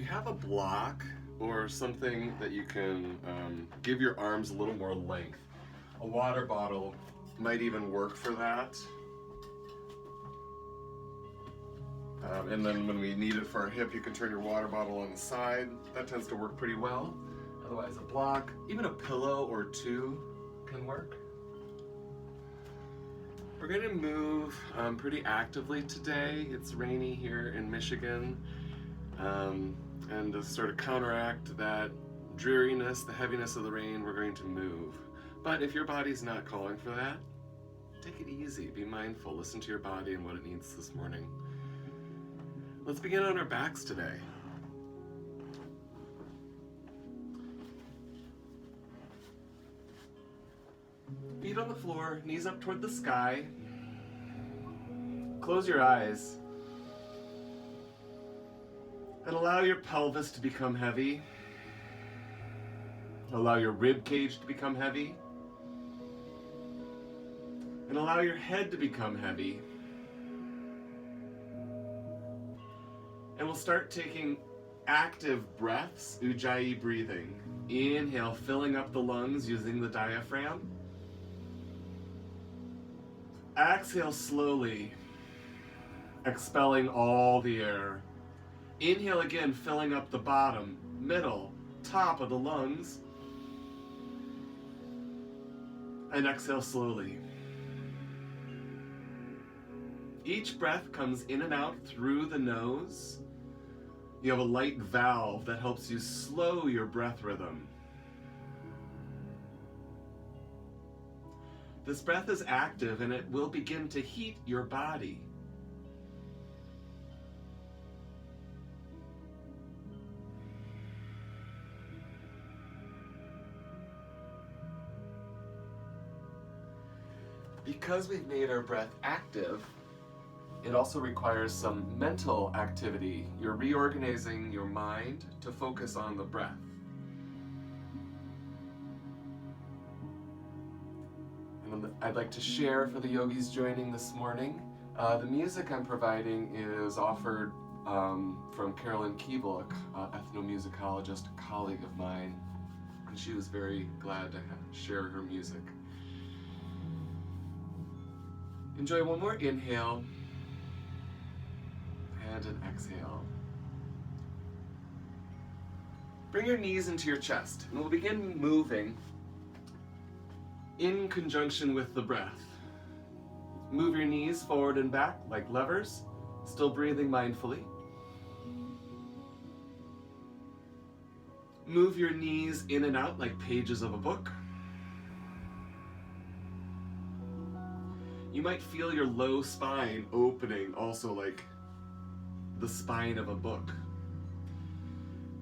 you have a block or something that you can give your arms a little more length, a water bottle might even work for that. And then when we need it for our hip, you can turn your water bottle on the side. That tends to work pretty well. Otherwise, a block, even a pillow or two can work. We're going to move pretty actively today. It's rainy here in Michigan. And to sort of counteract that dreariness, the heaviness of the rain, we're going to move. But if your body's not calling for that, take it easy, be mindful, listen to your body and what it needs this morning. Let's begin on our backs today. Feet on the floor, knees up toward the sky. Close your eyes. And allow your pelvis to become heavy. Allow your rib cage to become heavy. And allow your head to become heavy. And we'll start taking active breaths, ujjayi breathing. Inhale, filling up the lungs using the diaphragm. Exhale slowly, expelling all the air. Inhale again, filling up the bottom, middle, top of the lungs. And exhale slowly. Each breath comes in and out through the nose. You have a light valve that helps you slow your breath rhythm. This breath is active and it will begin to heat your body. Because we've made our breath active, it also requires some mental activity. You're reorganizing your mind to focus on the breath. And I'd like to share for the yogis joining this morning, the music I'm providing is offered from Carolyn Keeble, an ethnomusicologist, a colleague of mine, and she was very glad to share her music. Enjoy one more inhale and an exhale. Bring your knees into your chest, and we'll begin moving in conjunction with the breath. Move your knees forward and back like levers, still breathing mindfully. Move your knees in and out like pages of a book. You might feel your low spine opening also like the spine of a book.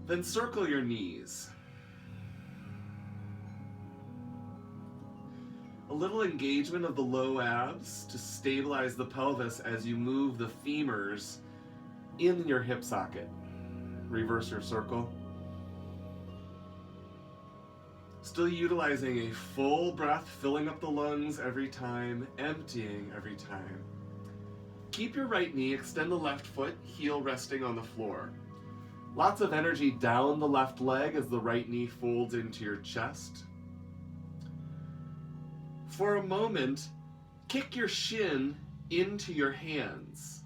Then circle your knees. A little engagement of the low abs to stabilize the pelvis as you move the femurs in your hip socket. Reverse your circle. Still utilizing a full breath, filling up the lungs every time, emptying every time. Keep your right knee, extend the left foot, heel resting on the floor. Lots of energy down the left leg as the right knee folds into your chest. For a moment, kick your shin into your hands.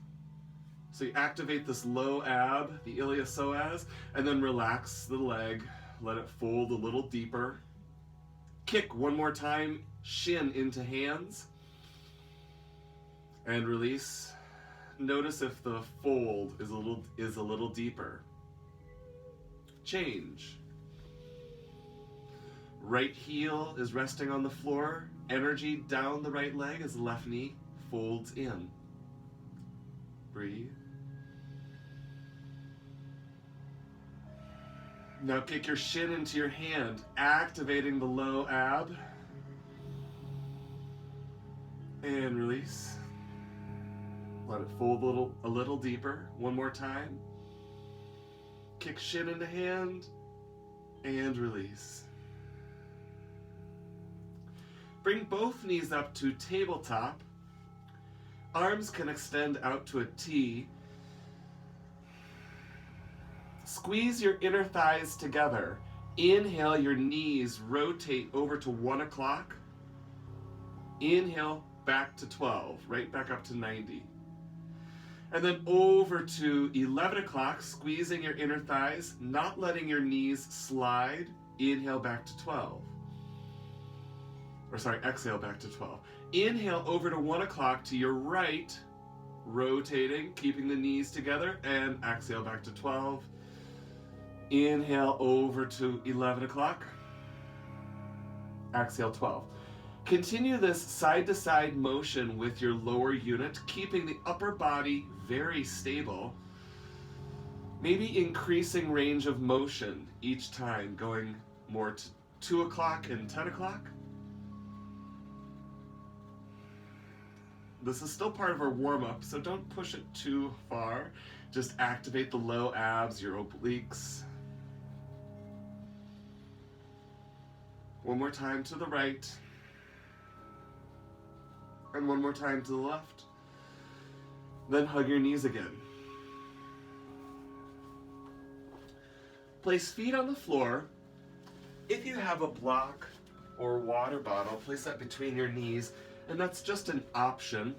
So you activate this low ab, the iliopsoas, and then relax the leg, let it fold a little deeper. Kick one more time, shin into hands, and release. Notice if the fold is a little deeper. Change. Right heel is resting on the floor. Energy down the right leg as the left knee folds in. Breathe. Now kick your shin into your hand, activating the low ab. And release. Let it fold a little deeper. One more time. Kick shin into hand and release. Bring both knees up to tabletop. Arms can extend out to a T. Squeeze your inner thighs together. Inhale, your knees rotate over to 1 o'clock. Inhale, back to 12, right back up to 90. And then over to 11 o'clock, squeezing your inner thighs, not letting your knees slide. Inhale, back to 12. Or sorry, exhale, back to 12. Inhale over to 1 o'clock to your right, rotating, keeping the knees together, and exhale, back to 12. Inhale over to 11 o'clock. Exhale, 12. Continue this side-to-side motion with your lower unit, keeping the upper body very stable. Maybe increasing range of motion each time, going more to 2 o'clock and 10 o'clock. This is still part of our warm-up, so don't push it too far. Just activate the low abs, your obliques. One more time to the right. And one more time to the left. Then hug your knees again. Place feet on the floor. If you have a block or water bottle, place that between your knees, and that's just an option.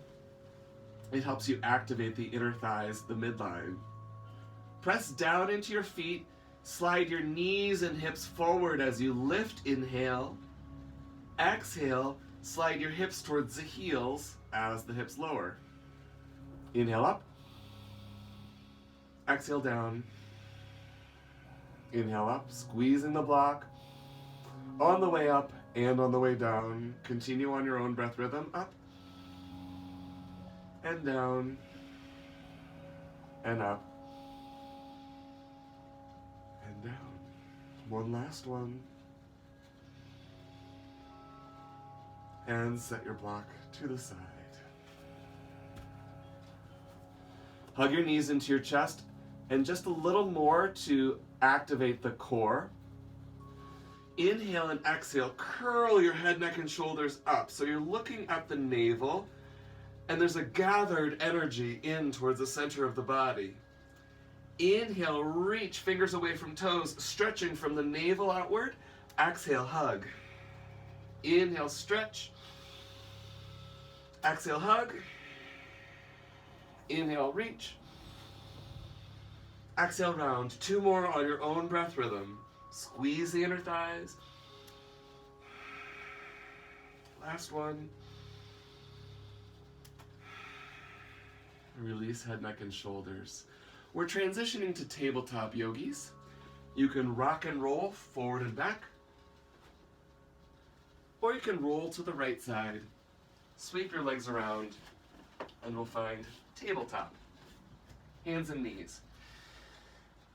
It helps you activate the inner thighs, the midline. Press down into your feet. Slide your knees and hips forward as you lift, inhale. Exhale, slide your hips towards the heels as the hips lower. Inhale up. Exhale down. Inhale up, squeezing the block. On the way up and on the way down. Continue on your own breath rhythm. Up and down and up. And down. One last one. And set your block to the side. Hug your knees into your chest, and just a little more to activate the core. Inhale and exhale, curl your head, neck, and shoulders up. So you're looking at the navel, and there's a gathered energy in towards the center of the body. Inhale, reach fingers away from toes, stretching from the navel outward. Exhale, hug. Inhale, stretch. Exhale, hug. Inhale, reach. Exhale, round. 2 more on your own breath rhythm. Squeeze the inner thighs. Last one. Release head, neck, and shoulders. We're transitioning to tabletop yogis. You can rock and roll forward and back, or you can roll to the right side, sweep your legs around, and we'll find tabletop. Hands and knees.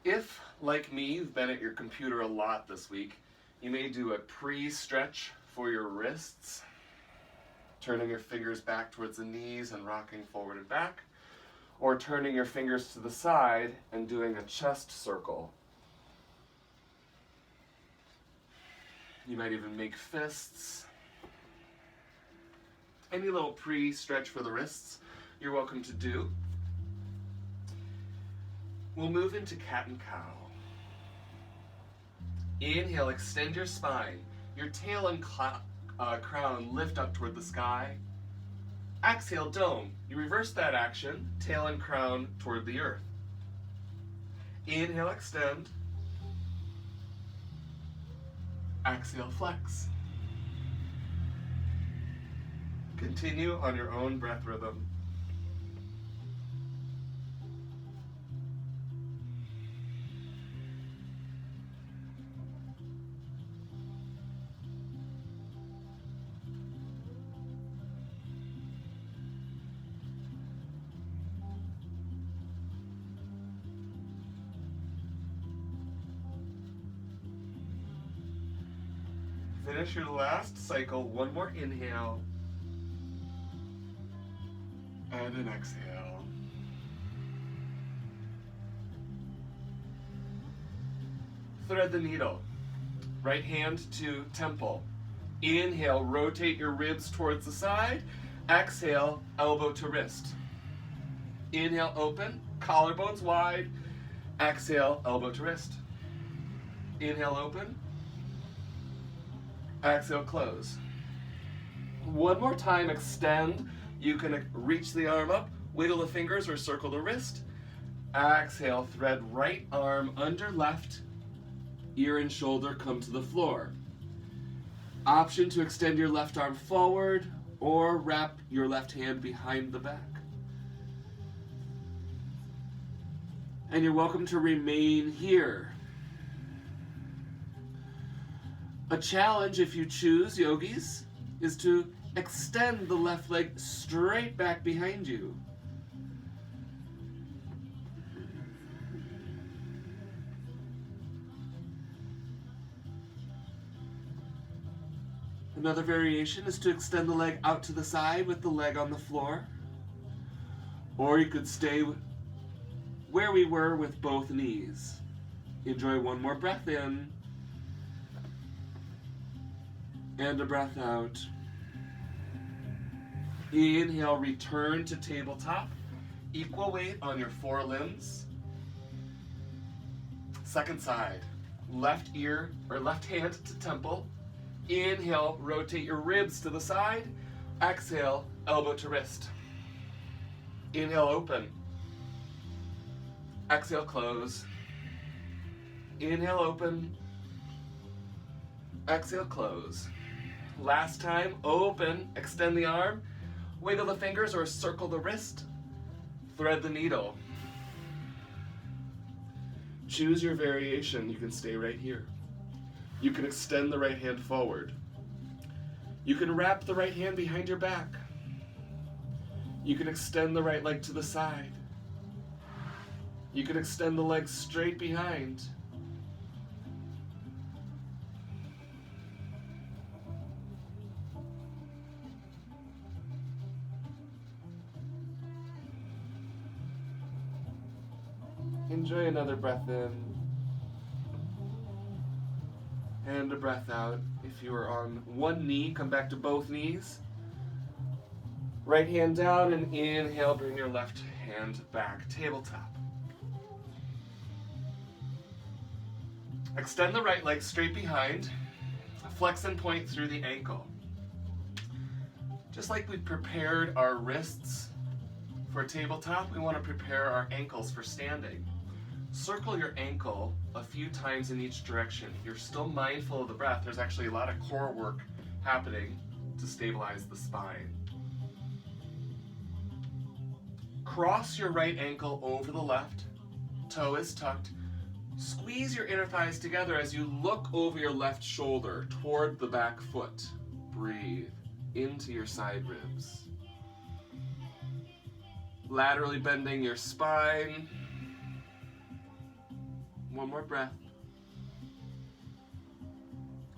If, like me, you've been at your computer a lot this week, you may do a pre-stretch for your wrists, turning your fingers back towards the knees and rocking forward and back, or turning your fingers to the side and doing a chest circle. You might even make fists. Any little pre-stretch for the wrists, you're welcome to do. We'll move into cat and cow. Inhale, extend your spine. Your tail and crown lift up toward the sky. Exhale, dome. You reverse that action, tail and crown toward the earth. Inhale, extend. Exhale, flex. Continue on your own breath rhythm. Finish your last cycle. One more inhale. And an exhale. Thread the needle. Right hand to temple. Inhale, rotate your ribs towards the side. Exhale, elbow to wrist. Inhale, open, collarbones wide. Exhale, elbow to wrist. Inhale, open. Exhale, close. One more time, extend. You can reach the arm up, wiggle the fingers or circle the wrist. Exhale, thread right arm under left, ear and shoulder come to the floor. Option to extend your left arm forward or wrap your left hand behind the back. And you're welcome to remain here. A challenge, if you choose, yogis, is to extend the left leg straight back behind you. Another variation is to extend the leg out to the side with the leg on the floor. Or you could stay where we were with both knees. Enjoy one more breath in. And a breath out. Inhale, return to tabletop. Equal weight on your forelimbs. Second side. Left ear or left hand to temple. Inhale, rotate your ribs to the side. Exhale, elbow to wrist. Inhale, open. Exhale, close. Inhale, open. Exhale, close. Last time, open, extend the arm, wiggle the fingers or circle the wrist, thread the needle. Choose your variation. You can stay right here. You can extend the right hand forward. You can wrap the right hand behind your back. You can extend the right leg to the side. You can extend the leg straight behind. Enjoy another breath in. And a breath out. If you are on one knee, come back to both knees. Right hand down and inhale, bring your left hand back, tabletop. Extend the right leg straight behind. Flex and point through the ankle. Just like we prepared our wrists for tabletop, we want to prepare our ankles for standing. Circle your ankle a few times in each direction. You're still mindful of the breath. There's actually a lot of core work happening to stabilize the spine. Cross your right ankle over the left. Toe is tucked. Squeeze your inner thighs together as you look over your left shoulder toward the back foot. Breathe into your side ribs. Laterally bending your spine. One more breath.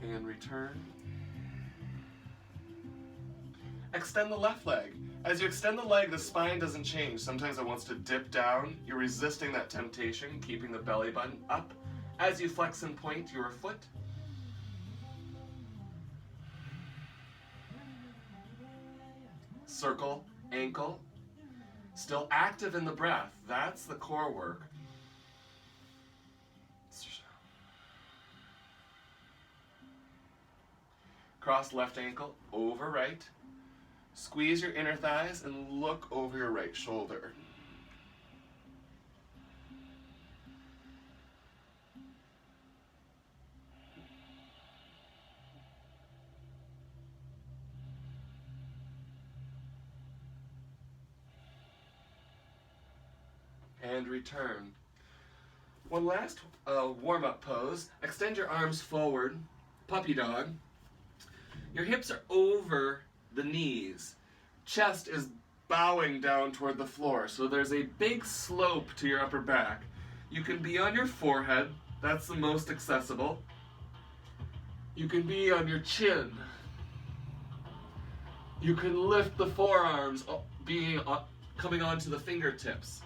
And return. Extend the left leg. As you extend the leg, the spine doesn't change. Sometimes it wants to dip down. You're resisting that temptation, keeping the belly button up. As you flex and point your foot. Circle, ankle. Still active in the breath. That's the core work. Cross left ankle over right. Squeeze your inner thighs and look over your right shoulder. And return. One last warm-up pose. Extend your arms forward, puppy dog. Your hips are over the knees. Chest is bowing down toward the floor, so there's a big slope to your upper back. You can be on your forehead. That's the most accessible. You can be on your chin. You can lift the forearms, coming onto the fingertips.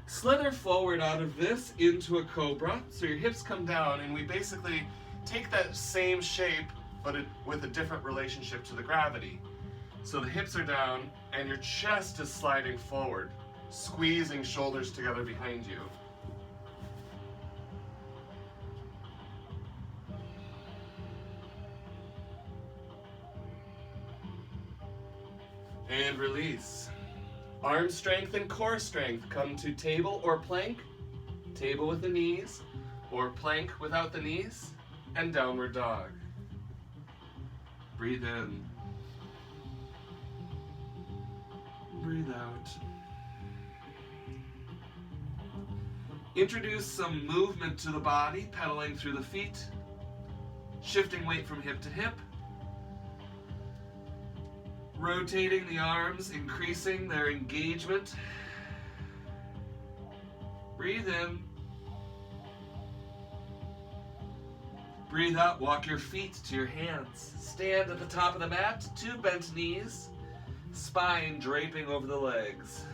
Slither forward out of this into a cobra. So your hips come down and we basically take that same shape, but with a different relationship to the gravity. So the hips are down and your chest is sliding forward, squeezing shoulders together behind you. And release. Arm strength and core strength. Come to table or plank. Table with the knees, or plank without the knees, and downward dog. Breathe in. Breathe out. Introduce some movement to the body, pedaling through the feet, shifting weight from hip to hip, rotating the arms, increasing their engagement. Breathe in. Breathe out, walk your feet to your hands. Stand at the top of the mat, 2 bent knees, spine draping over the legs.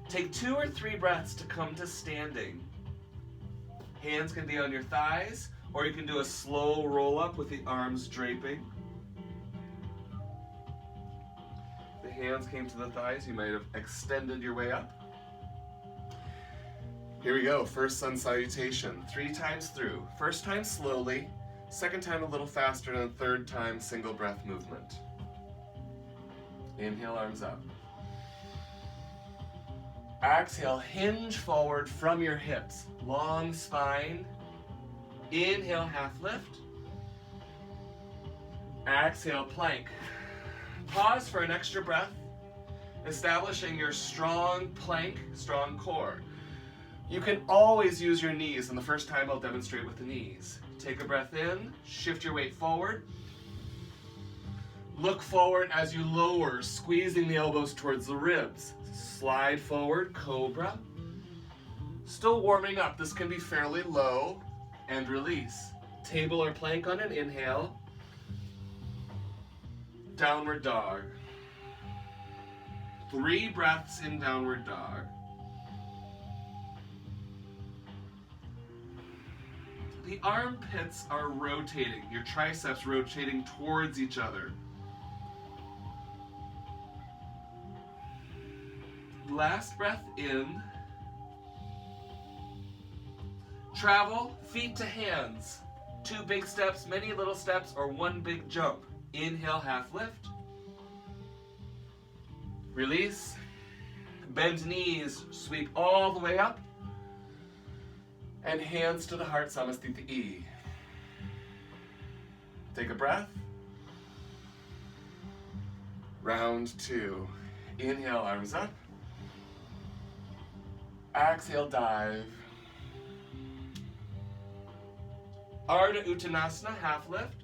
Take 2 or 3 breaths to come to standing. Hands can be on your thighs, or you can do a slow roll up with the arms draping. The hands came to the thighs, you might have extended your way up. Here we go, first sun salutation, 3 times through. First time slowly, second time a little faster, and third time single breath movement. Inhale, arms up. Exhale, hinge forward from your hips, long spine. Inhale, half lift. Exhale, plank. Pause for an extra breath, establishing your strong plank, strong core. You can always use your knees, and the first time I'll demonstrate with the knees. Take a breath in, shift your weight forward. Look forward as you lower, squeezing the elbows towards the ribs. Slide forward, cobra. Still warming up, this can be fairly low, and release. Table or plank on an inhale. Downward dog. 3 breaths in downward dog. The armpits are rotating, your triceps rotating towards each other. Last breath in. Travel, feet to hands. 2 big steps, many little steps, or 1 big jump. Inhale, half lift. Release. Bend knees, sweep all the way up. And hands to the heart, Samasthiti E. Take a breath. Round 2. Inhale, arms up. Exhale, dive. Ardha Uttanasana, half lift.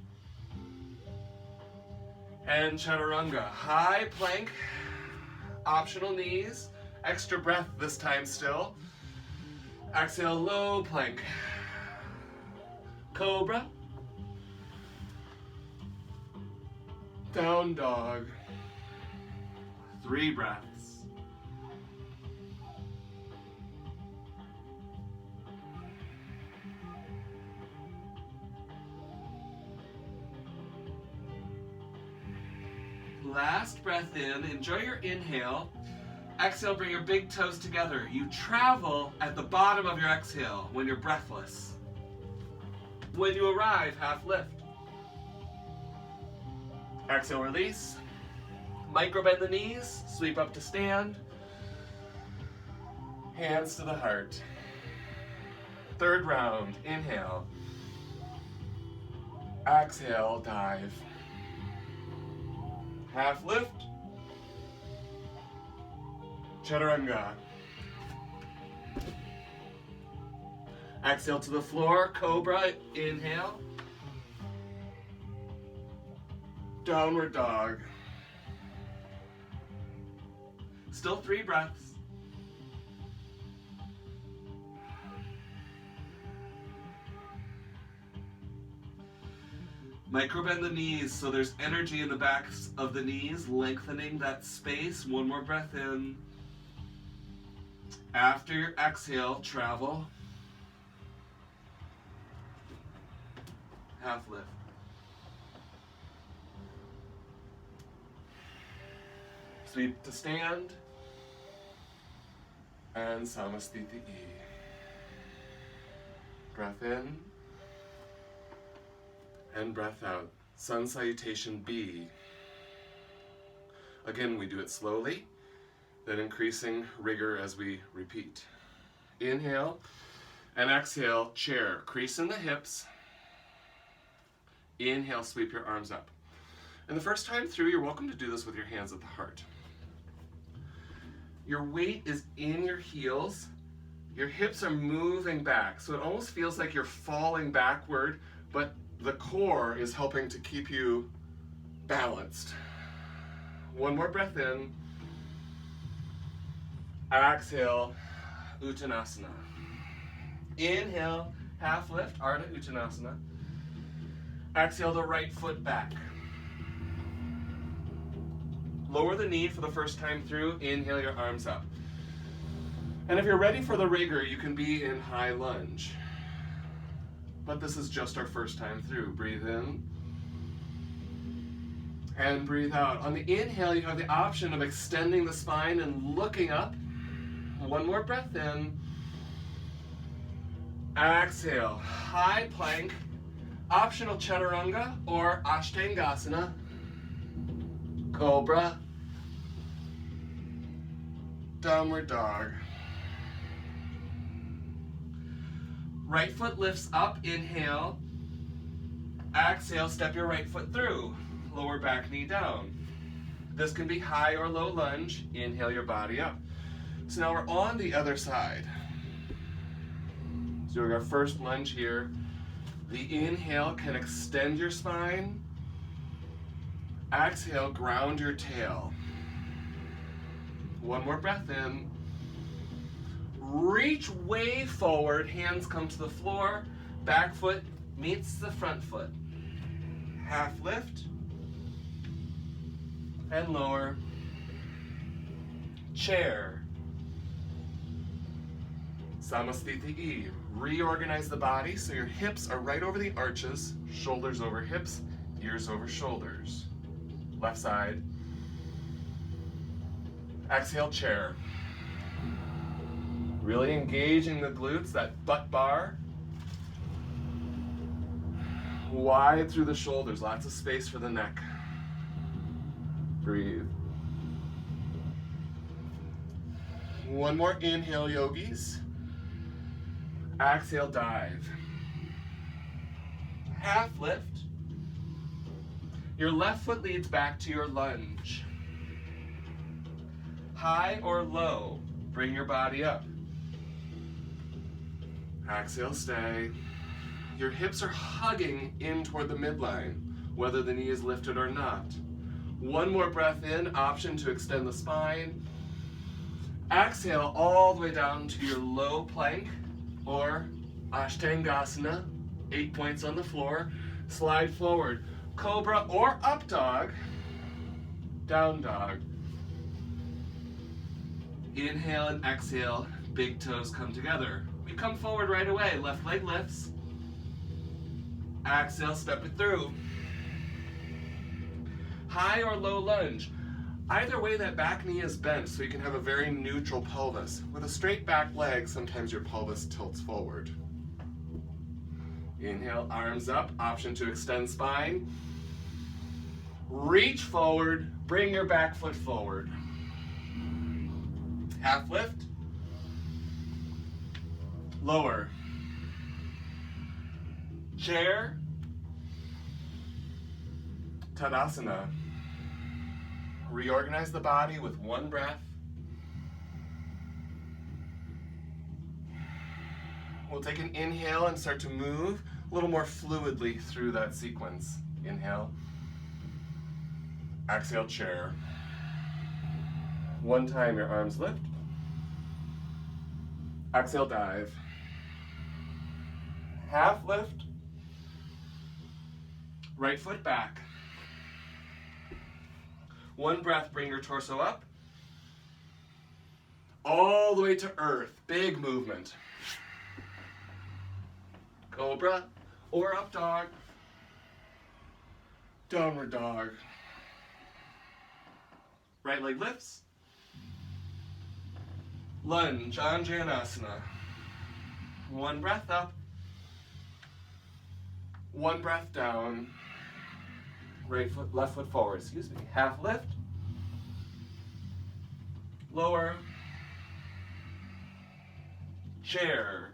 And Chaturanga, high plank, optional knees, extra breath this time still. Exhale, low plank. Cobra. Down dog. 3 breaths. Last breath in, enjoy your inhale. Exhale, bring your big toes together. You travel at the bottom of your exhale when you're breathless. When you arrive, half lift. Exhale, release. Micro bend the knees, sweep up to stand. Hands to the heart. 3rd round, inhale. Exhale, dive. Half lift. Chaturanga. Exhale to the floor, cobra, inhale. Downward dog. Still 3 breaths. Micro bend the knees so there's energy in the backs of the knees, lengthening that space. One more breath in. After your exhale, travel. Half lift. Sweep to stand. And Samasthiti. Breath in. And breath out. Sun salutation B. Again, we do it slowly, then increasing rigor as we repeat. Inhale and exhale, chair. Crease in the hips. Inhale, sweep your arms up. And the first time through, you're welcome to do this with your hands at the heart. Your weight is in your heels. Your hips are moving back, so it almost feels like you're falling backward, but the core is helping to keep you balanced. One more breath in. Exhale, Uttanasana. Inhale, half lift, Ardha Uttanasana. Exhale the right foot back. Lower the knee for the first time through. Inhale your arms up. And if you're ready for the rigor, you can be in high lunge. But this is just our first time through. Breathe in. And breathe out. On the inhale, you have the option of extending the spine and looking up. One more breath in. Exhale. High plank. Optional chaturanga or Astanga-inspired. Cobra. Downward dog. Right foot lifts up, inhale. Exhale, step your right foot through. Lower back knee down. This can be high or low lunge. Inhale your body up. So now we're on the other side. So doing our first lunge here. The inhale can extend your spine. Exhale, ground your tail. One more breath in. Reach way forward, hands come to the floor, back foot meets the front foot. Half lift, and lower. Chair. Samasthiti. Reorganize the body so your hips are right over the arches, shoulders over hips, ears over shoulders. Left side. Exhale, chair. Really engaging the glutes, that butt bar. Wide through the shoulders, lots of space for the neck. Breathe. One more inhale, yogis. Exhale, dive. Half lift. Your left foot leads back to your lunge. High or low, bring your body up. Exhale, stay. Your hips are hugging in toward the midline, whether the knee is lifted or not. One more breath in, option to extend the spine. Exhale all the way down to your low plank or Astanga-inspired, 8 points on the floor. Slide forward, cobra or up dog, down dog. Inhale and exhale, big toes come together. We come forward right away, left leg lifts. Exhale, step it through. High or low lunge. Either way, that back knee is bent, so you can have a very neutral pelvis. With a straight back leg, sometimes your pelvis tilts forward. Inhale, arms up, option to extend spine. Reach forward, bring your back foot forward. Half lift. Lower. Chair. Tadasana. Reorganize the body with one breath. We'll take an inhale and start to move a little more fluidly through that sequence. Inhale. Exhale, chair. One time your arms lift. Exhale, dive. Half lift. Right foot back. One breath, bring your torso up. All the way to earth. Big movement. Cobra or up dog. Downward dog. Right leg lifts. Lunge, Astanga-inspired. One breath up. One breath down. Right foot, left foot forward, excuse me. Half lift. Lower. Chair.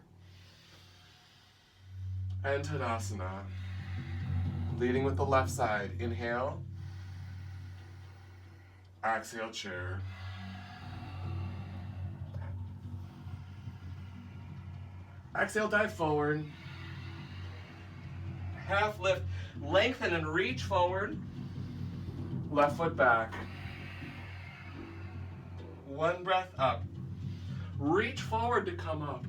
And Tadasana. Leading with the left side. Inhale. Exhale, chair. Exhale, dive forward. Half lift. Lengthen and reach forward. Left foot back. One breath up. Reach forward to come up.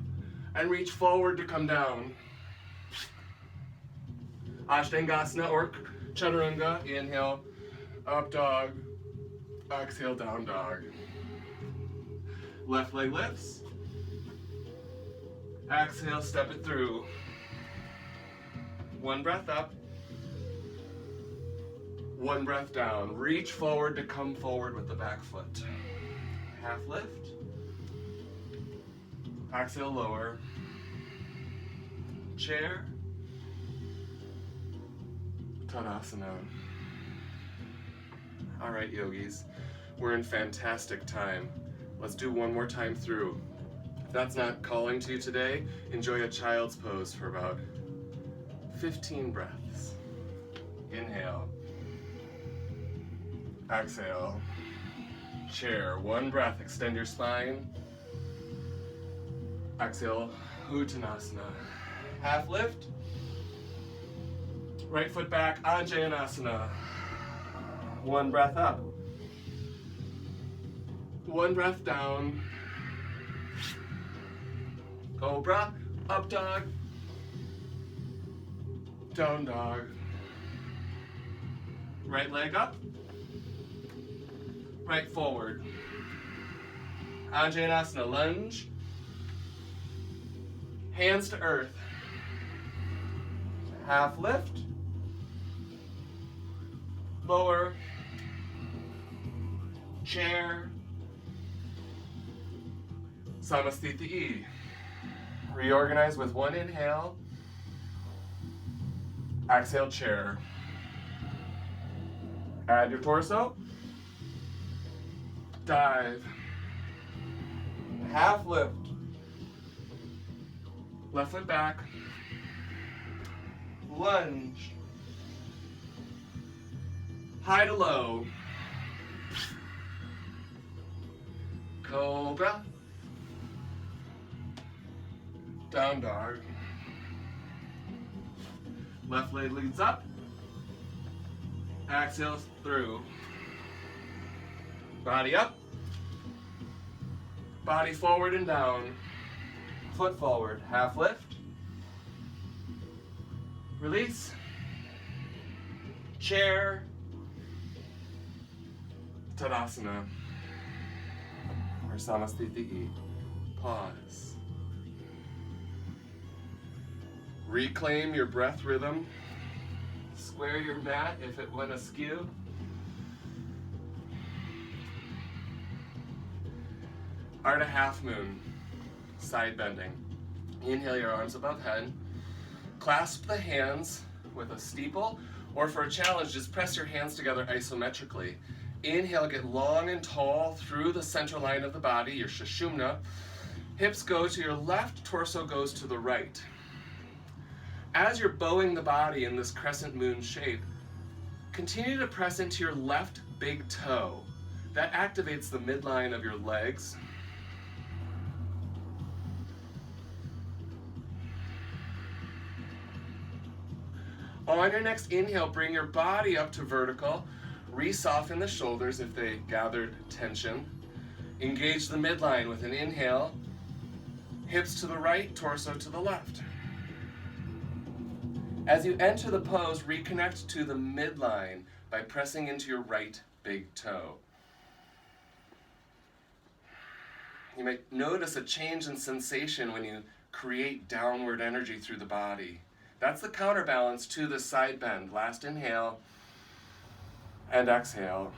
And reach forward to come down. Astanga or Chaturanga. Inhale. Up dog. Exhale, down dog. Left leg lifts. Exhale, step it through. One breath up. One breath down. Reach forward to come forward with the back foot. Half lift. Exhale, lower. Chair. Tadasana. All right, yogis. We're in fantastic time. Let's do one more time through. If that's not calling to you today, enjoy a child's pose for about 15 breaths. Inhale. Exhale. Chair. One breath. Extend your spine. Exhale. Uttanasana. Half lift. Right foot back. Astanga-inspired. One breath up. One breath down. Cobra. Up dog. Down dog. Right leg up. Right forward. Astanga-inspired. Lunge. Hands to earth. Half lift. Lower. Chair. Samasthiti. Reorganize with one inhale. Exhale, chair. Add your torso. Dive. Half lift. Left foot back. Lunge. High to low. Cobra. Down dog. Left leg leads up. Exhale through. Body up. Body forward and down. Foot forward. Half lift. Release. Chair. Tadasana. Or Samasthiti. Pause. Reclaim your breath rhythm. Square your mat if it went askew. Ardha half moon. Side bending. Inhale your arms above head. Clasp the hands with a steeple, or for a challenge, just press your hands together isometrically. Inhale, get long and tall through the center line of the body, your Sushumna. Hips go to your left, torso goes to the right. As you're bowing the body in this crescent moon shape, continue to press into your left big toe. That activates the midline of your legs. On your next inhale, bring your body up to vertical. Re-soften the shoulders if they gathered tension. Engage the midline with an inhale. Hips to the right, torso to the left. As you enter the pose, reconnect to the midline by pressing into your right big toe. You might notice a change in sensation when you create downward energy through the body. That's the counterbalance to the side bend. Last inhale and exhale.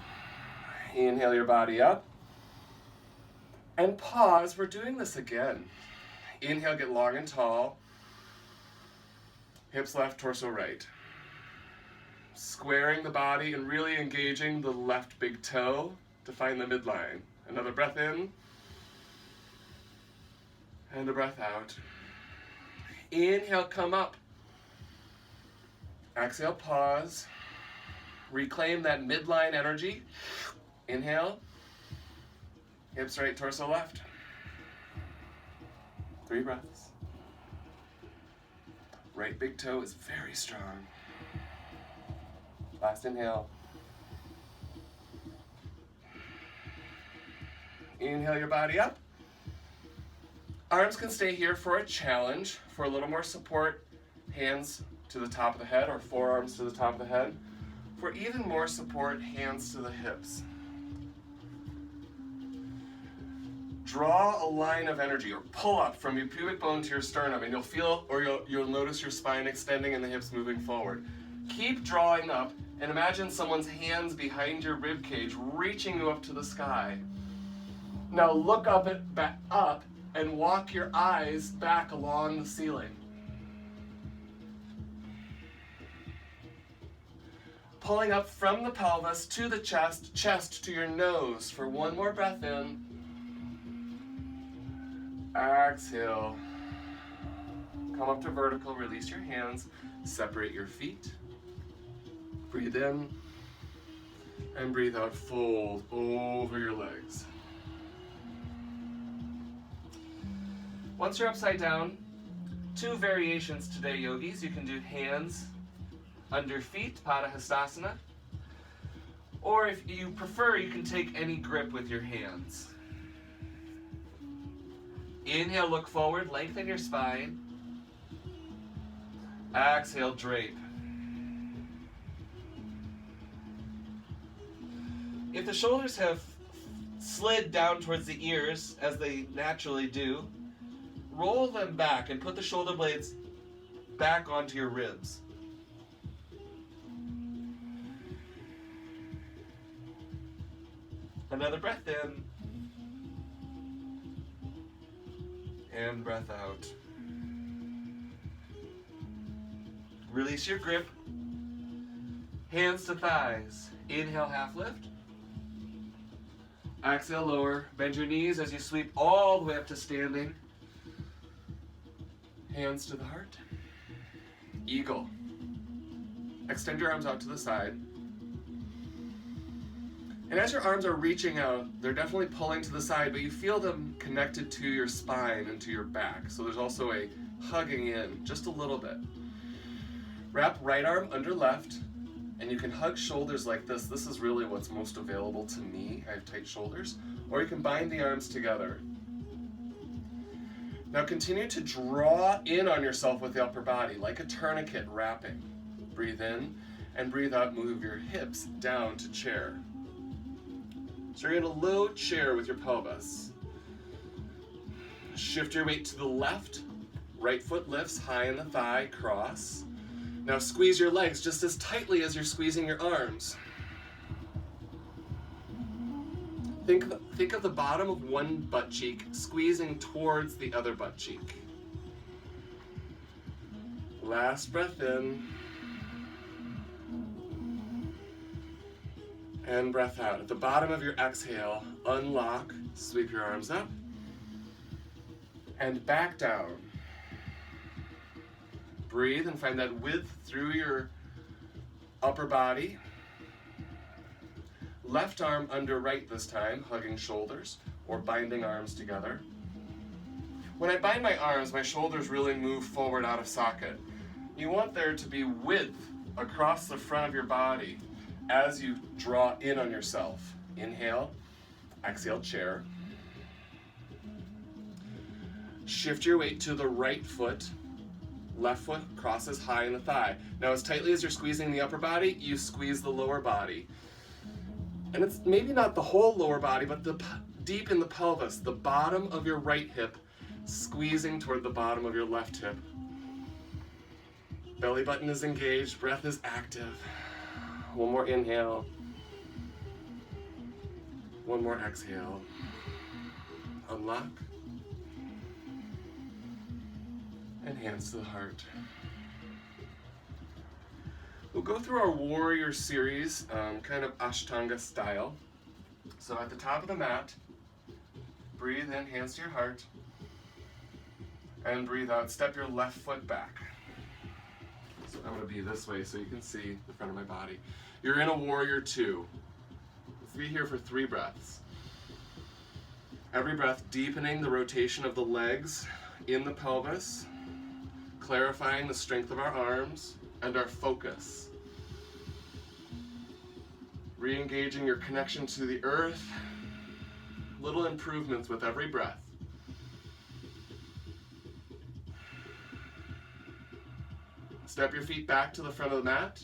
Inhale your body up and pause. We're doing this again. Inhale, get long and tall. Hips left, torso right. Squaring the body and really engaging the left big toe to find the midline. Another breath in and a breath out. Inhale, come up. Exhale, pause. Reclaim that midline energy. Inhale. Hips right, torso left. 3 breaths. Right big toe is very strong. Last inhale. Inhale your body up. Arms can stay here for a challenge. For a little more support, hands to the top of the head or forearms to the top of the head. For even more support, hands to the hips. Draw a line of energy or pull up from your pubic bone to your sternum, and you'll feel or you'll notice your spine extending and the hips moving forward. Keep drawing up and imagine someone's hands behind your rib cage reaching you up to the sky. Now look up and walk your eyes back along the ceiling. Pulling up from the pelvis to the chest, chest to your nose for one more breath in. Exhale. Come up to vertical, release your hands, separate your feet. Breathe in and breathe out, fold over your legs. Once you're upside down, 2 variations today, yogis. You can do hands under feet, Padahastasana, or if you prefer, you can take any grip with your hands. Inhale, look forward, lengthen your spine. Exhale, drape. If the shoulders have slid down towards the ears, as they naturally do, roll them back and put the shoulder blades back onto your ribs. Another breath in. And breath out. Release your grip. Hands to thighs. Inhale, half lift. Exhale, lower. Bend your knees as you sweep all the way up to standing. Hands to the heart. Eagle. Extend your arms out to the side. And as your arms are reaching out, they're definitely pulling to the side, but you feel them connected to your spine and to your back. So there's also a hugging in, just a little bit. Wrap right arm under left, and you can hug shoulders like this. This is really what's most available to me. I have tight shoulders. Or you can bind the arms together. Now continue to draw in on yourself with the upper body, like a tourniquet wrapping. Breathe in, and breathe out, move your hips down to chair. So you're in a low chair with your pelvis. Shift your weight to the left. Right foot lifts high in the thigh, cross. Now squeeze your legs just as tightly as you're squeezing your arms. Think of the bottom of one butt cheek squeezing towards the other butt cheek. Last breath in. And breath out. At the bottom of your exhale, unlock, sweep your arms up, and back down. Breathe and find that width through your upper body. Left arm under right this time, hugging shoulders or binding arms together. When I bind my arms, my shoulders really move forward out of socket. You want there to be width across the front of your body as you draw in on yourself. Inhale, exhale, chair. Shift your weight to the right foot. Left foot crosses high in the thigh. Now as tightly as you're squeezing the upper body, you squeeze the lower body. And it's maybe not the whole lower body, but deep in the pelvis, the bottom of your right hip squeezing toward the bottom of your left hip. Belly button is engaged, breath is active. One more inhale. One more exhale. Unlock. And hands to the heart. We'll go through our warrior series, kind of Ashtanga style. So at the top of the mat, breathe in, hands to your heart. And breathe out, step your left foot back. So I'm going to be this way so you can see the front of my body. You're in a warrior 2. Let's be here for 3 breaths. Every breath deepening the rotation of the legs in the pelvis, clarifying the strength of our arms and our focus. Re-engaging your connection to the earth. Little improvements with every breath. Step your feet back to the front of the mat.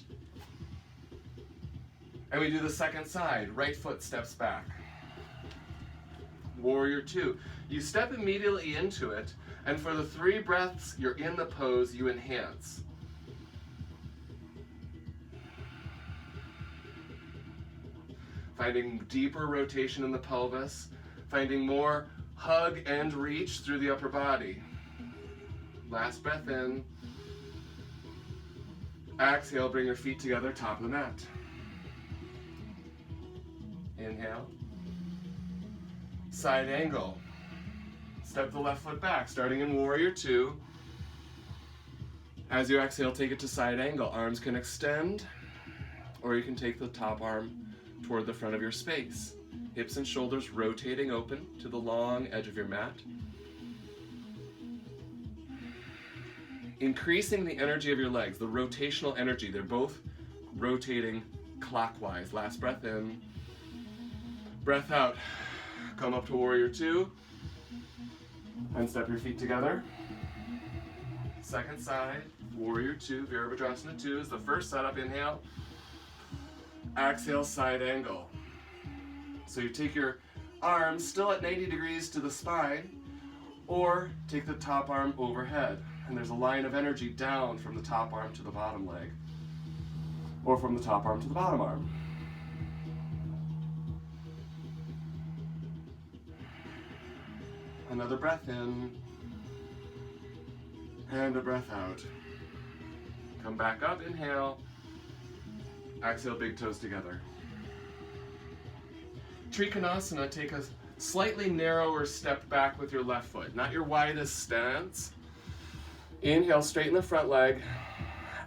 And we do the second side. Right foot steps back. Warrior 2. You step immediately into it, and for the 3 breaths you're in the pose, you enhance. Finding deeper rotation in the pelvis, finding more hug and reach through the upper body. Last breath in. Exhale, bring your feet together, top of the mat. Inhale. Side angle. Step the left foot back, starting in warrior 2. As you exhale, take it to side angle. Arms can extend, or you can take the top arm toward the front of your space. Hips and shoulders rotating open to the long edge of your mat. Increasing the energy of your legs, the rotational energy. They're both rotating clockwise. Last breath in. Breath out. Come up to warrior 2. And step your feet together. Second side, warrior 2, Virabhadrasana 2 is the first setup. Inhale. Exhale, side angle. So you take your arms still at 90 degrees to the spine, or take the top arm overhead. And there's a line of energy down from the top arm to the bottom leg, or from the top arm to the bottom arm. Another breath in, and a breath out. Come back up, inhale. Exhale, big toes together. Trikonasana, take a slightly narrower step back with your left foot, not your widest stance. Inhale, straighten the front leg.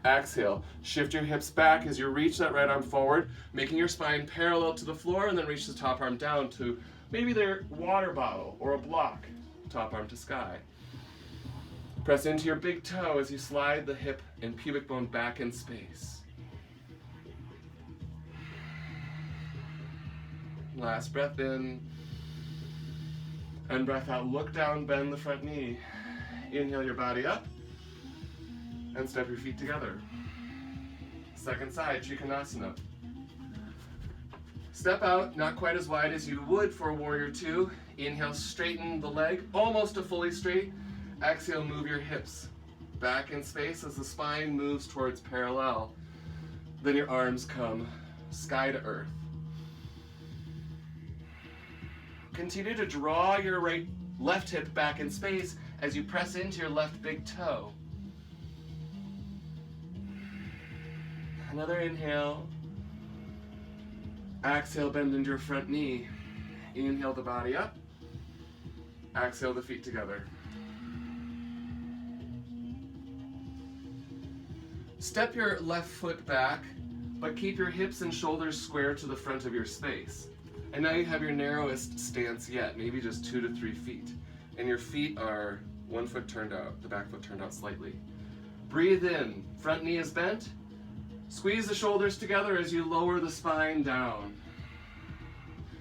Exhale, shift your hips back as you reach that right arm forward, making your spine parallel to the floor, and then reach the top arm down to maybe their water bottle or a block. Top arm to sky. Press into your big toe as you slide the hip and pubic bone back in space. Last breath in. And breath out. Look down, bend the front knee. Inhale your body up. And step your feet together. Second side, Trikonasana. Step out, not quite as wide as you would for warrior 2. Inhale, straighten the leg, almost to fully straight. Exhale, move your hips back in space as the spine moves towards parallel. Then your arms come sky to earth. Continue to draw your left hip back in space as you press into your left big toe. Another inhale. Exhale, bend into your front knee. Inhale the body up. Exhale the feet together. Step your left foot back, but keep your hips and shoulders square to the front of your space. And now you have your narrowest stance yet, maybe just 2 to 3 feet. And your feet are one foot turned out, the back foot turned out slightly. Breathe in, front knee is bent. Squeeze the shoulders together as you lower the spine down.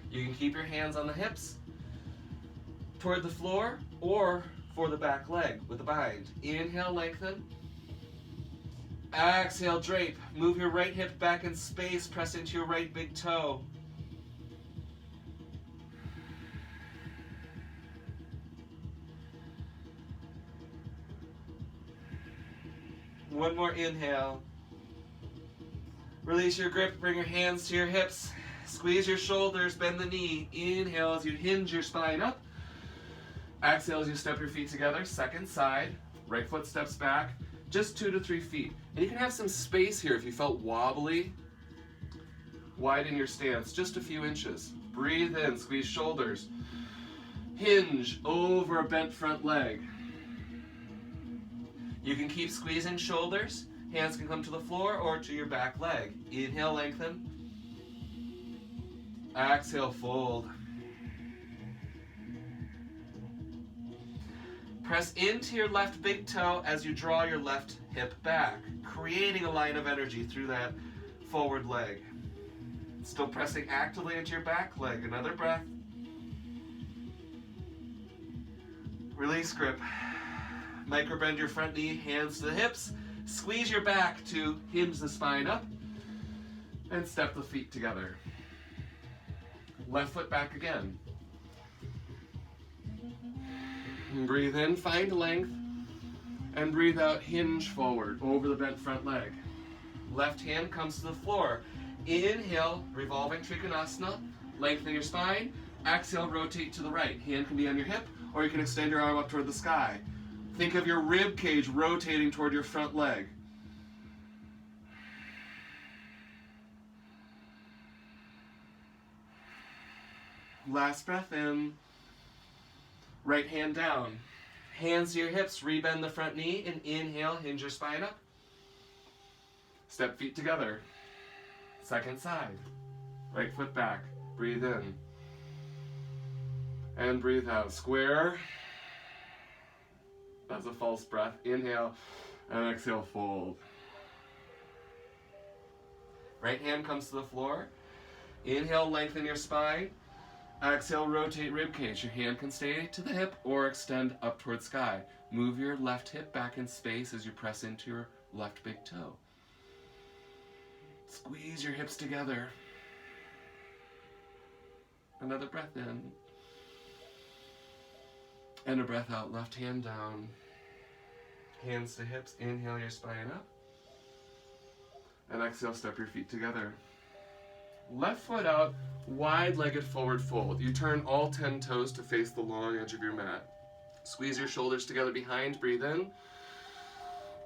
You can keep your hands on the hips toward the floor or for the back leg with a bind. Inhale, lengthen. Exhale, drape. Move your right hip back in space. Press into your right big toe. One more inhale. Release your grip. Bring your hands to your hips. Squeeze your shoulders. Bend the knee. Inhale as you hinge your spine up. Exhale as you step your feet together. Second side. Right foot steps back. Just 2 to 3 feet. And you can have some space here if you felt wobbly. Widen your stance just a few inches. Breathe in. Squeeze shoulders. Hinge over a bent front leg. You can keep squeezing shoulders. Hands can come to the floor or to your back leg. Inhale, lengthen. Exhale, fold. Press into your left big toe as you draw your left hip back, creating a line of energy through that forward leg. Still pressing actively into your back leg. Another breath. Release grip. Microbend your front knee, hands to the hips. Squeeze your back to hinge the spine up. And step the feet together. Left foot back again. And breathe in, find length. And breathe out, hinge forward over the bent front leg. Left hand comes to the floor. Inhale, revolving Trikonasana. Lengthen your spine. Exhale, rotate to the right. Hand can be on your hip, or you can extend your arm up toward the sky. Think of your rib cage rotating toward your front leg. Last breath in. Right hand down. Hands to your hips, rebend the front knee, and inhale, hinge your spine up. Step feet together. Second side. Right foot back. Breathe in. And breathe out. Square. That's a false breath. Inhale and exhale, fold. Right hand comes to the floor. Inhale, lengthen your spine. Exhale, rotate rib cage. Your hand can stay to the hip or extend up towards sky. Move your left hip back in space as you press into your left big toe. Squeeze your hips together. Another breath in. And a breath out. Left hand down. Hands to hips. Inhale your spine up. And exhale, step your feet together. Left foot out, wide-legged forward fold. You turn all 10 toes to face the long edge of your mat. Squeeze your shoulders together behind, breathe in.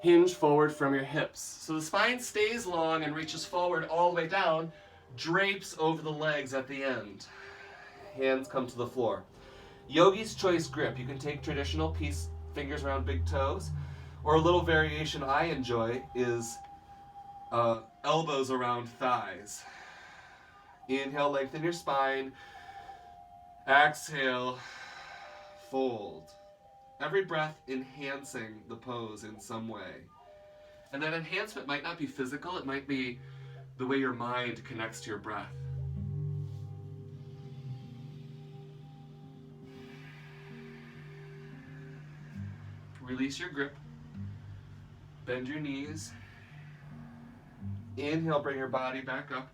Hinge forward from your hips. So the spine stays long and reaches forward all the way down, drapes over the legs at the end. Hands come to the floor. Yogi's choice grip. You can take traditional peace, fingers around big toes, or a little variation I enjoy is elbows around thighs. Inhale, lengthen your spine. Exhale, fold. Every breath enhancing the pose in some way. And that enhancement might not be physical, it might be the way your mind connects to your breath. Release your grip. Bend your knees. Inhale, bring your body back up.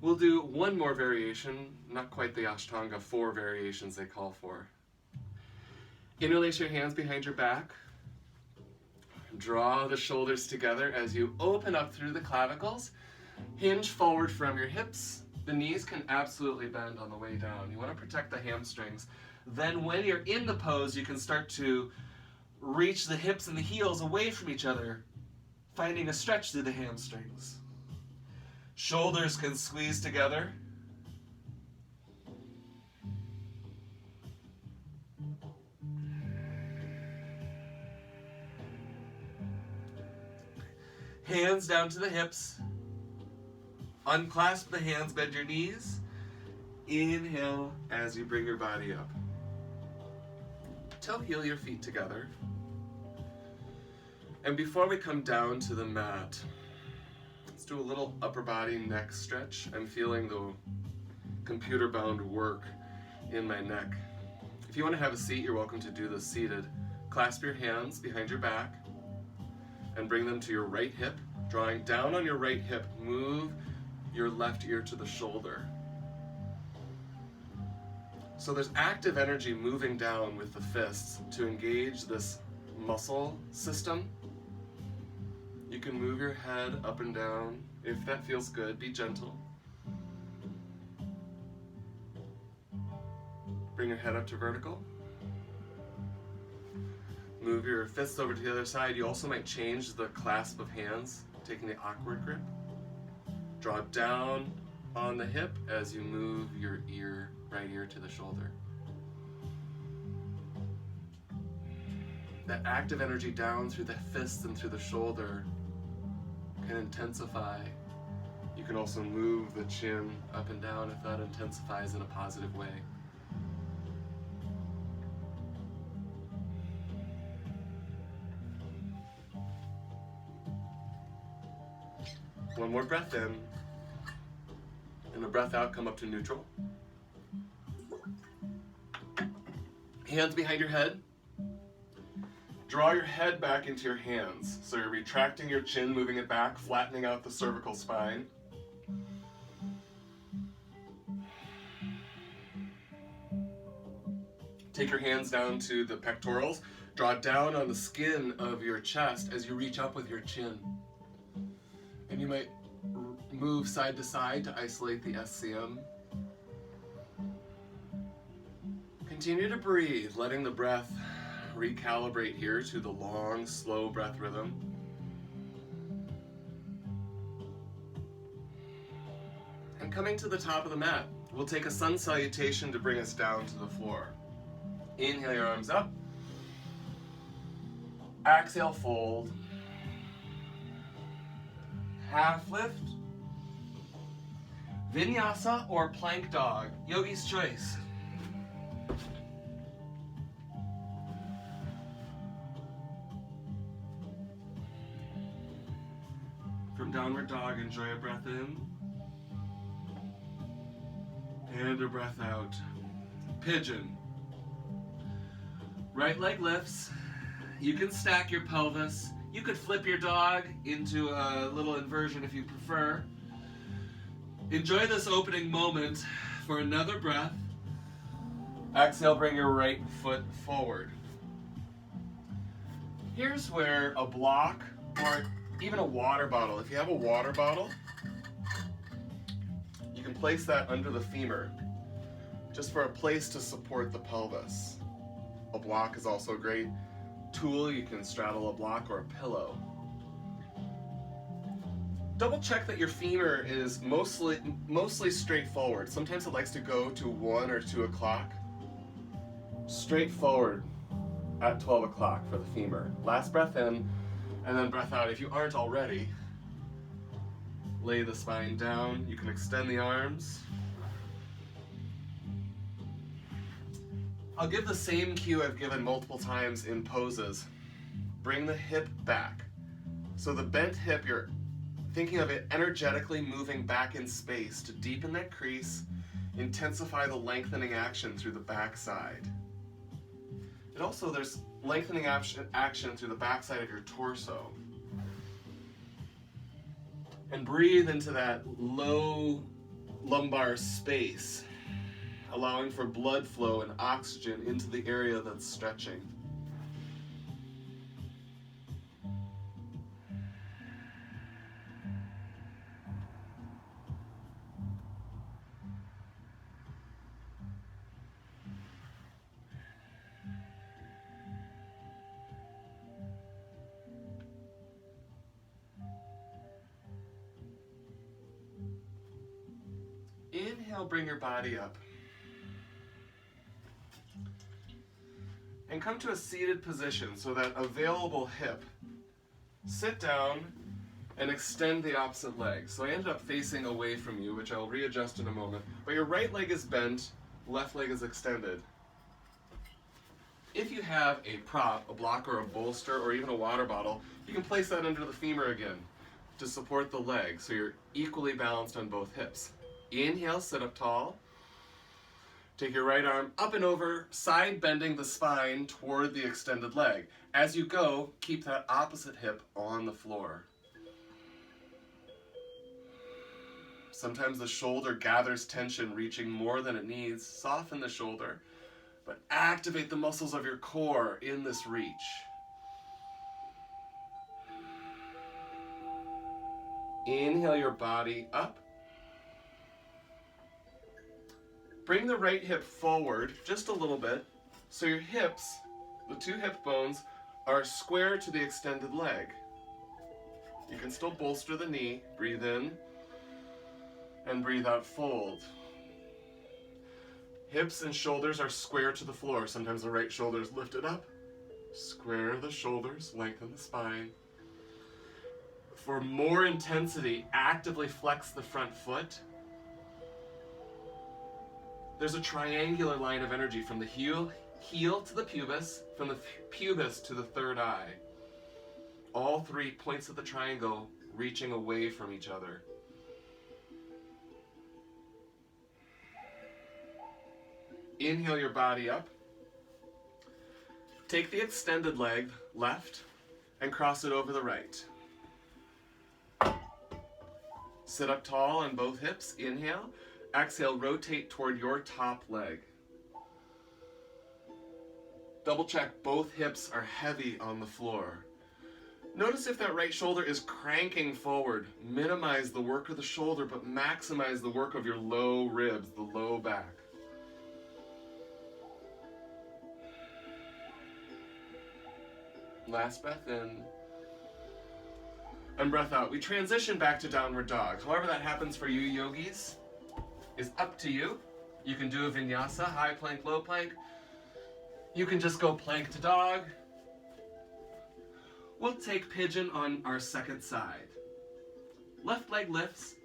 We'll do one more variation, not quite the Ashtanga 4 variations they call for. Interlace your hands behind your back. Draw the shoulders together as you open up through the clavicles. Hinge forward from your hips. The knees can absolutely bend on the way down. You want to protect the hamstrings. Then when you're in the pose, you can start to reach the hips and the heels away from each other, finding a stretch through the hamstrings. Shoulders can squeeze together. Hands down to the hips. Unclasp the hands, bend your knees. Inhale as you bring your body up. Toe heel your feet together. And before we come down to the mat, let's do a little upper body neck stretch. I'm feeling the computer-bound work in my neck. If you want to have a seat, you're welcome to do this seated. Clasp your hands behind your back and bring them to your right hip. Drawing down on your right hip, move your left ear to the shoulder. So there's active energy moving down with the fists to engage this muscle system. You can move your head up and down. If that feels good, be gentle. Bring your head up to vertical. Move your fists over to the other side. You also might change the clasp of hands, taking the awkward grip. Draw down on the hip as you move your right ear to the shoulder. That active energy down through the fists and through the shoulder can intensify. You can also move the chin up and down if that intensifies in a positive way. One more breath in, and a breath out, come up to neutral. Hands behind your head. Draw your head back into your hands. So you're retracting your chin, moving it back, flattening out the cervical spine. Take your hands down to the pectorals. Draw down on the skin of your chest as you reach up with your chin. And you might move side to side to isolate the SCM. Continue to breathe, letting the breath recalibrate here to the long, slow breath rhythm. And coming to the top of the mat, we'll take a sun salutation to bring us down to the floor. Inhale your arms up. Exhale, fold. Half lift. Vinyasa or plank dog, yogi's choice. From downward dog, enjoy a breath in and a breath out. Pigeon. Right leg lifts. You can stack your pelvis. You could flip your dog into a little inversion if you prefer. Enjoy this opening moment for another breath. Exhale, bring your right foot forward. Here's where a block or even a water bottle, if you have a water bottle, you can place that under the femur, just for a place to support the pelvis. A block is also a great tool. You can straddle a block or a pillow. Double check that your femur is mostly straight forward. Sometimes it likes to go to 1 or 2 o'clock. Straight forward at 12 o'clock for the femur. Last breath in, and then breath out. If you aren't already, lay the spine down. You can extend the arms. I'll give the same cue I've given multiple times in poses. Bring the hip back. So the bent hip, you're thinking of it energetically moving back in space to deepen that crease, intensify the lengthening action through the backside. And also there's lengthening action through the backside of your torso. And breathe into that low lumbar space, allowing for blood flow and oxygen into the area that's stretching. Inhale, bring your body up. And come to a seated position, so that available hip. Sit down and extend the opposite leg. So I ended up facing away from you, which I'll readjust in a moment. But your right leg is bent, left leg is extended. If you have a prop, a block or a bolster, or even a water bottle, you can place that under the femur again to support the leg, so you're equally balanced on both hips. Inhale, sit up tall. Take your right arm up and over, side bending the spine toward the extended leg. As you go, keep that opposite hip on the floor. Sometimes the shoulder gathers tension, reaching more than it needs. Soften the shoulder, but activate the muscles of your core in this reach. Inhale your body up. Bring the right hip forward just a little bit, so your hips, the two hip bones, are square to the extended leg. You can still bolster the knee. Breathe in and breathe out, fold. Hips and shoulders are square to the floor. Sometimes the right shoulder is lifted up. Square the shoulders, lengthen the spine. For more intensity, actively flex the front foot. There's a triangular line of energy from the heel to the pubis, from the pubis to the third eye. All 3 points of the triangle reaching away from each other. Inhale your body up. Take the extended leg, left, and cross it over the right. Sit up tall on both hips. Inhale. Exhale, rotate toward your top leg. Double check both hips are heavy on the floor. Notice if that right shoulder is cranking forward. Minimize the work of the shoulder, but maximize the work of your low ribs, the low back. Last breath in. And breath out. We transition back to downward dog. However that happens for you yogis is up to you. You can do a vinyasa, high plank, low plank. You can just go plank to dog. We'll take pigeon on our second side. Left leg lifts.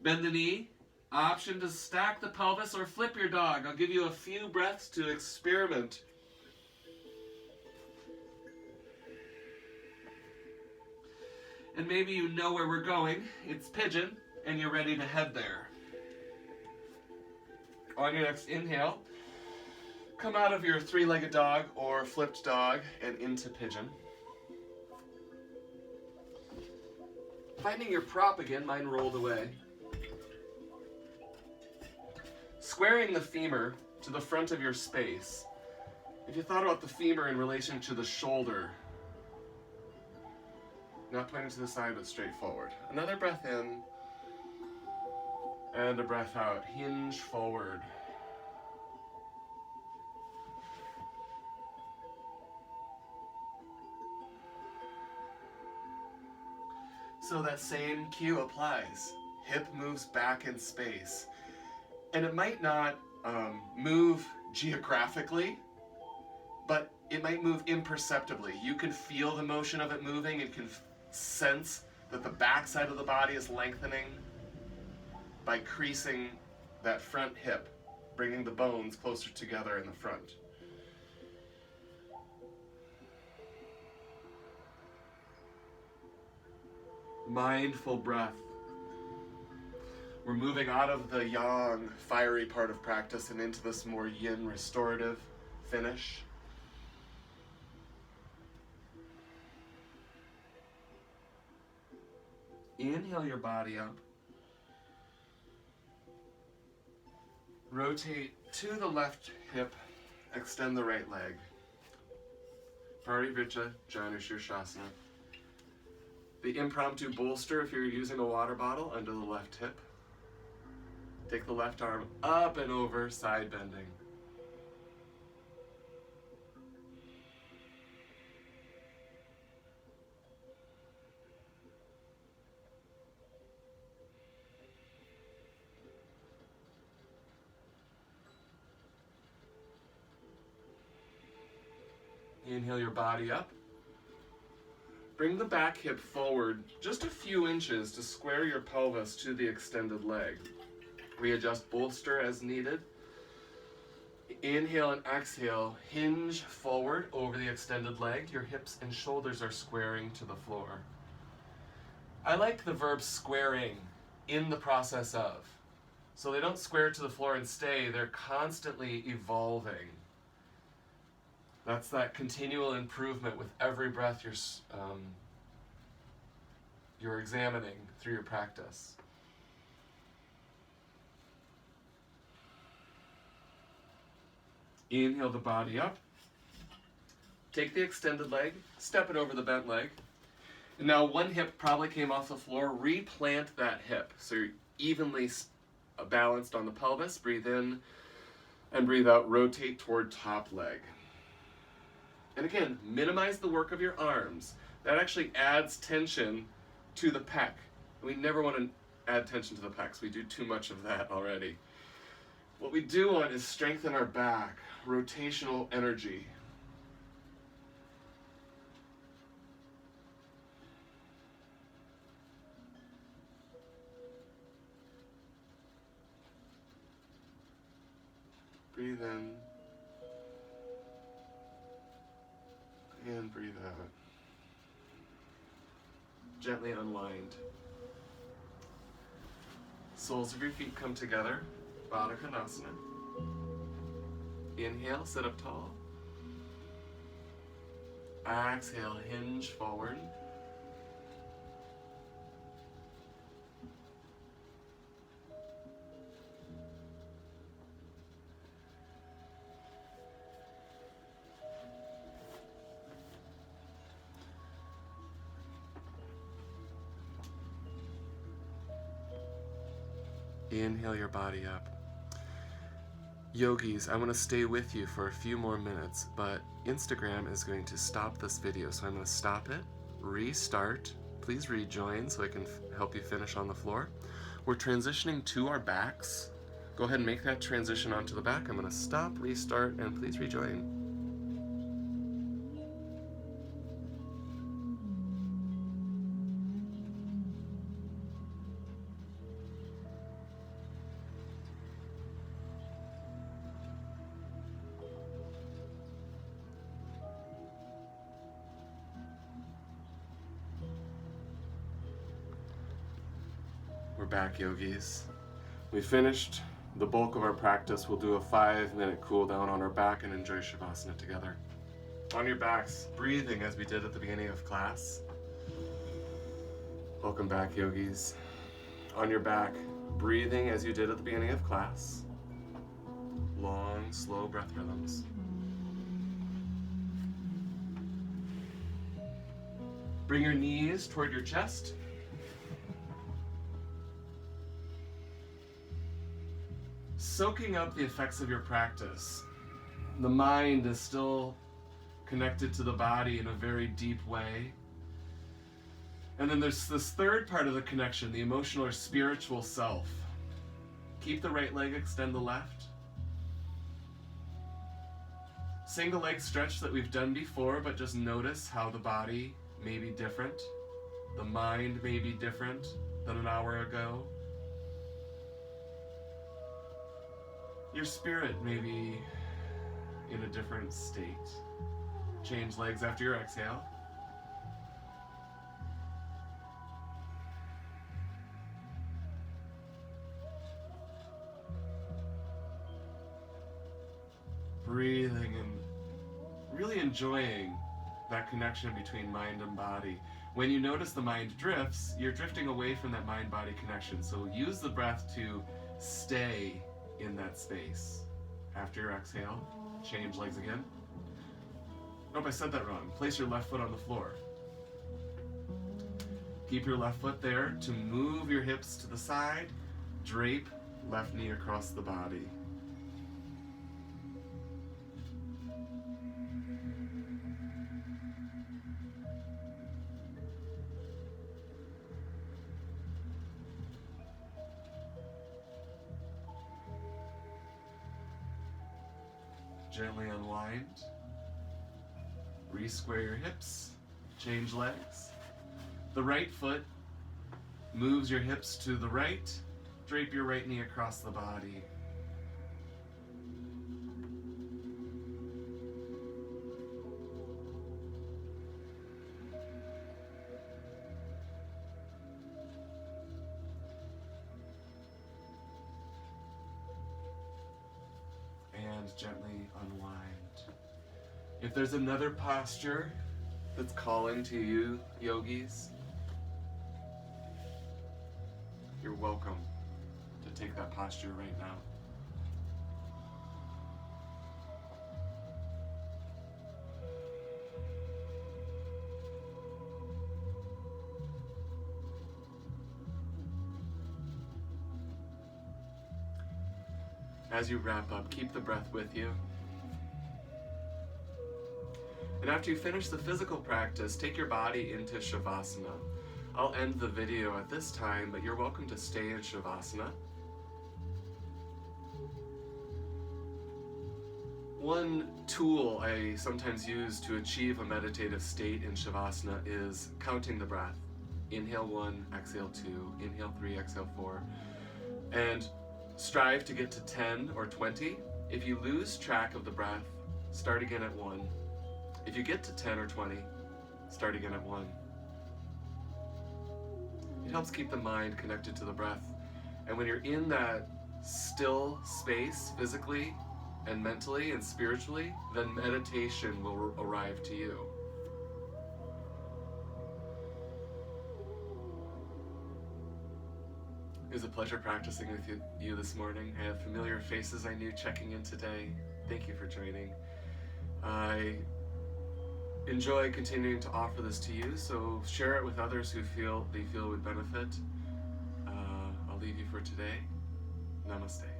Bend the knee. Option to stack the pelvis or flip your dog. I'll give you a few breaths to experiment. And maybe you know where we're going. It's pigeon, and you're ready to head there. On your next inhale, come out of your three-legged dog or flipped dog and into pigeon. Finding your prop again, mine rolled away. Squaring the femur to the front of your space. If you thought about the femur in relation to the shoulder, not pointing to the side, but straight forward. Another breath in, and a breath out. Hinge forward. So that same cue applies. Hip moves back in space. And it might not move geographically, but it might move imperceptibly. You can feel the motion of it moving. You can sense that the backside of the body is lengthening by creasing that front hip, bringing the bones closer together in the front. Mindful breath. We're moving out of the yang, fiery part of practice and into this more yin, restorative finish. Inhale your body up. Rotate to the left hip. Extend the right leg. Parivritta, Janu Shirshasana. The impromptu bolster, if you're using a water bottle, under the left hip. Take the left arm up and over, side bending. Inhale your body up. Bring the back hip forward just a few inches to square your pelvis to the extended leg. Readjust bolster as needed. Inhale and exhale, hinge forward over the extended leg. Your hips and shoulders are squaring to the floor. I like the verb squaring, in the process of. So they don't square to the floor and stay, they're constantly evolving. That's that continual improvement with every breath you're examining through your practice. Inhale the body up. Take the extended leg, step it over the bent leg. And now one hip probably came off the floor. Replant that hip so you're evenly balanced on the pelvis. Breathe in and breathe out. Rotate toward top leg. And again, minimize the work of your arms. That actually adds tension to the pec. We never want to add tension to the pecs. We do too much of that already. What we do want is strengthen our back, rotational energy. Breathe in and breathe out. Gently unwind. Soles of your feet come together, Baddha Konasana. Inhale, sit up tall. Exhale, hinge forward. Inhale your body up. Yogis, I'm going to stay with you for a few more minutes, but Instagram is going to stop this video, so I'm going to stop it, restart. Please rejoin so I can help you finish on the floor. We're transitioning to our backs. Go ahead and make that transition onto the back. I'm going to stop, restart, and please rejoin. We're back, yogis. We finished the bulk of our practice. We'll do a 5-minute cool down on our back and enjoy Shavasana together. On your backs, breathing as we did at the beginning of class. Welcome back, yogis. On your back, breathing as you did at the beginning of class. Long, slow breath rhythms. Bring your knees toward your chest. Soaking up the effects of your practice. The mind is still connected to the body in a very deep way. And then there's this third part of the connection, the emotional or spiritual self. Keep the right leg, extend the left. Single leg stretch that we've done before, but just notice how the body may be different. The mind may be different than an hour ago. Your spirit may be in a different state. Change legs after your exhale. Breathing and really enjoying that connection between mind and body. When you notice the mind drifts, you're drifting away from that mind-body connection. So use the breath to stay in that space. After your exhale, change legs again. Nope, I said that wrong. Place your left foot on the floor. Keep your left foot there to move your hips to the side. Drape left knee across the body. Gently unwind. Re-square your hips. Change legs. The right foot moves your hips to the right. Drape your right knee across the body. Gently unwind. If there's another posture that's calling to you, yogis, you're welcome to take that posture right now. As you wrap up, keep the breath with you. And after you finish the physical practice, take your body into Shavasana. I'll end the video at this time, but you're welcome to stay in Shavasana. One tool I sometimes use to achieve a meditative state in Shavasana is counting the breath. Inhale 1, exhale 2, inhale 3, exhale 4. And strive to get to 10 or 20. If you lose track of the breath, start again at 1. If you get to 10 or 20, start again at 1. It helps keep the mind connected to the breath. And when you're in that still space, physically and mentally and spiritually, then meditation will arrive to you. It was a pleasure practicing with you this morning. I have familiar faces I knew checking in today. Thank you for joining. I enjoy continuing to offer this to you, so share it with others who feel would benefit. I'll leave you for today. Namaste.